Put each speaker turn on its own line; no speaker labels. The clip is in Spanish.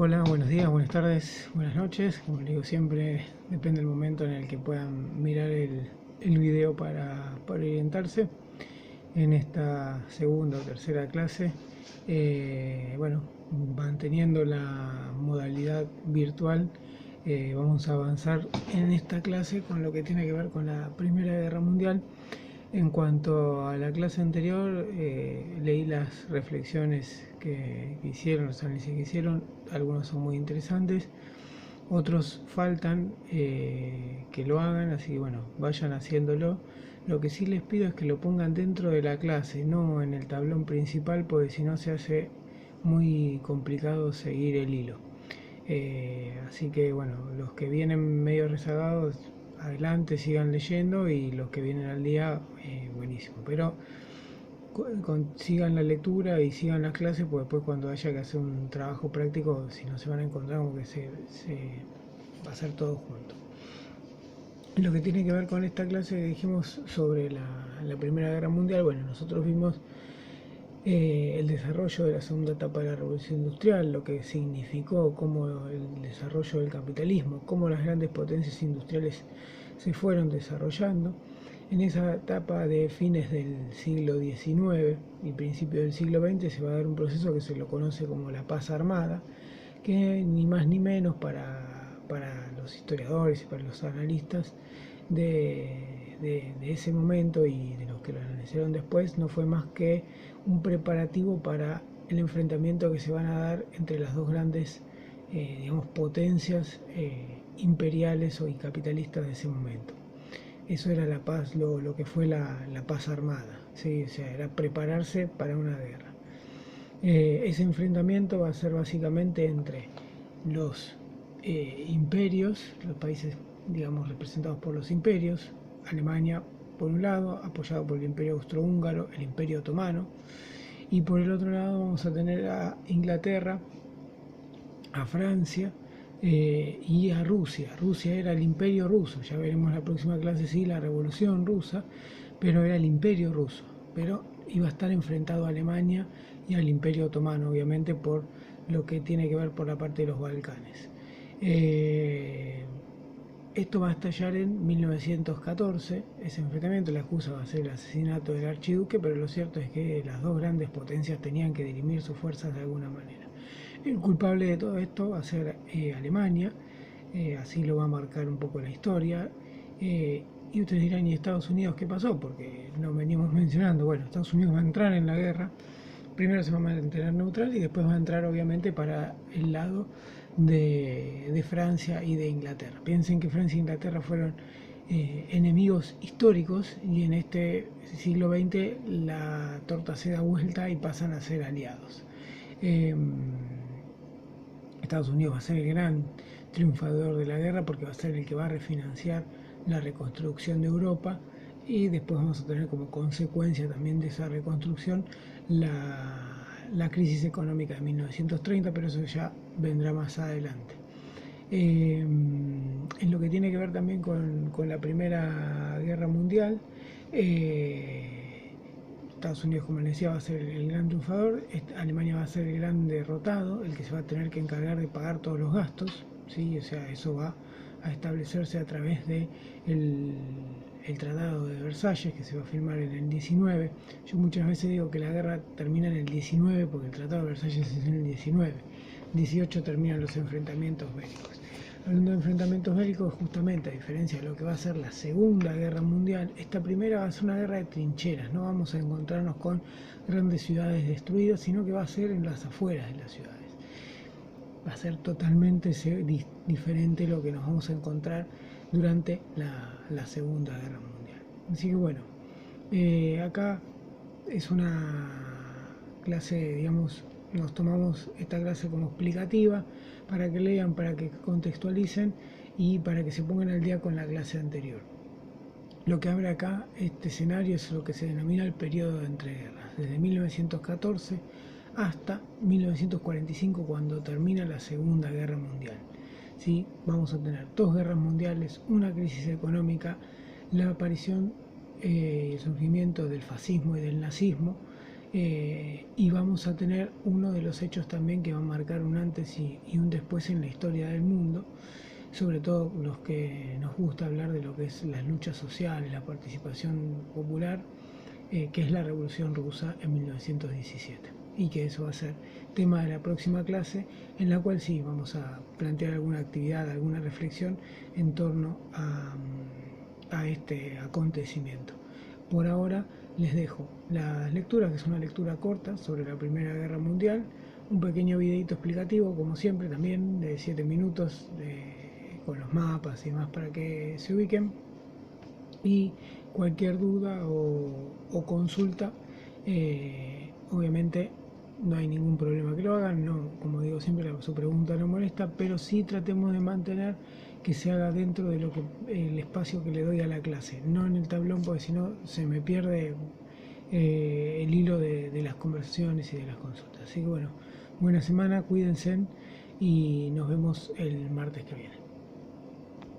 Hola, buenos días, buenas tardes, buenas noches. Como les digo siempre, depende del momento en el que puedan mirar el video para orientarse. En esta segunda o tercera clase, bueno, manteniendo la modalidad virtual, vamos a avanzar en esta clase con lo que tiene que ver con la Primera Guerra Mundial. En cuanto a la clase anterior, leí las reflexiones que hicieron, los análisis que hicieron. Algunos son muy interesantes, otros faltan que lo hagan, así que bueno, vayan haciéndolo. Lo que sí les pido es que lo pongan dentro de la clase, no en el tablón principal, porque si no se hace muy complicado seguir el hilo. Así que bueno, los que vienen medio rezagados, adelante, sigan leyendo, y los que vienen al día, buenísimo. Pero sigan la lectura y sigan las clases, porque después cuando haya que hacer un trabajo práctico, si no se van a encontrar como que se va a hacer todo junto. Lo que tiene que ver con esta clase que dijimos sobre la Primera Guerra Mundial, bueno, nosotros vimos el desarrollo de la segunda etapa de la Revolución Industrial, lo que significó como el desarrollo del capitalismo, cómo las grandes potencias industriales se fueron desarrollando. En esa etapa de fines del siglo XIX y principios del siglo XX se va a dar un proceso que se lo conoce como la paz armada, que ni más ni menos para los historiadores y para los analistas de ese momento y de los que lo analizaron después, no fue más que un preparativo para el enfrentamiento que se van a dar entre las dos grandes potencias imperiales y capitalistas de ese momento. Eso era la paz, lo que fue la paz armada, ¿sí? O sea, era prepararse para una guerra. Ese enfrentamiento va a ser básicamente entre los imperios, los países, digamos, representados por los imperios. Alemania por un lado, apoyado por el Imperio Austrohúngaro, el Imperio Otomano, y por el otro lado vamos a tener a Inglaterra, a Francia y a Rusia. Rusia era el Imperio Ruso, ya veremos en la próxima clase sí la Revolución Rusa, pero era el Imperio Ruso, pero iba a estar enfrentado a Alemania y al Imperio Otomano, obviamente por lo que tiene que ver por la parte de los Balcanes. Esto va a estallar en 1914, ese enfrentamiento. La excusa va a ser el asesinato del archiduque, pero lo cierto es que las dos grandes potencias tenían que dirimir sus fuerzas de alguna manera. El culpable de todo esto va a ser Alemania, así lo va a marcar un poco la historia. Y ustedes dirán, ¿y Estados Unidos qué pasó? Porque lo venimos mencionando. Bueno, Estados Unidos va a entrar en la guerra, primero se va a mantener neutral y después va a entrar obviamente para el lado de Francia y de Inglaterra. Piensen que Francia e Inglaterra fueron enemigos históricos, y en este siglo XX la torta se da vuelta y pasan a ser aliados. Estados Unidos va a ser el gran triunfador de la guerra, porque va a ser el que va a refinanciar la reconstrucción de Europa, y después vamos a tener como consecuencia también de esa reconstrucción la crisis económica de 1930, pero eso ya vendrá más adelante. En lo que tiene que ver también con la Primera Guerra Mundial, Estados Unidos, como les decía, va a ser el gran triunfador. Alemania va a ser el gran derrotado, el que se va a tener que encargar de pagar todos los gastos, ¿sí? O sea, eso va a establecerse a través de el Tratado de Versalles, que se va a firmar en el 19. Yo muchas veces digo que la guerra termina en el 19 porque el Tratado de Versalles es en el 19. 18 terminan los enfrentamientos bélicos. Hablando de enfrentamientos bélicos, justamente a diferencia de lo que va a ser la Segunda Guerra Mundial, esta primera va a ser una guerra de trincheras. No vamos a encontrarnos con grandes ciudades destruidas, sino que va a ser en las afueras de las ciudades. Va a ser totalmente diferente lo que nos vamos a encontrar durante la Segunda Guerra Mundial. Así que bueno, acá es una clase, digamos, nos tomamos esta clase como explicativa para que lean, para que contextualicen y para que se pongan al día con la clase anterior. Lo que abre acá este escenario es lo que se denomina el periodo de entreguerras, desde 1914 hasta 1945, cuando termina la Segunda Guerra Mundial. ¿Sí? Vamos a tener dos guerras mundiales, una crisis económica, la aparición y el surgimiento del fascismo y del nazismo, y vamos a tener uno de los hechos también que va a marcar un antes y un después en la historia del mundo, sobre todo los que nos gusta hablar de lo que es las luchas sociales, la participación popular, que es la Revolución Rusa en 1917. Y que eso va a ser tema de la próxima clase, en la cual sí vamos a plantear alguna actividad, alguna reflexión en torno a este acontecimiento. Por ahora les dejo las lecturas, que es una lectura corta sobre la Primera Guerra Mundial, un pequeño videito explicativo, como siempre, también de 7 minutos, con los mapas y más para que se ubiquen. Y cualquier duda o consulta, obviamente no hay ningún problema que lo hagan, no, como digo siempre, su pregunta no molesta, pero sí tratemos de mantener que se haga dentro de lo que el espacio que le doy a la clase, no en el tablón, porque si no se me pierde el hilo de las conversaciones y de las consultas. Así que bueno, buena semana, cuídense y nos vemos el martes que viene.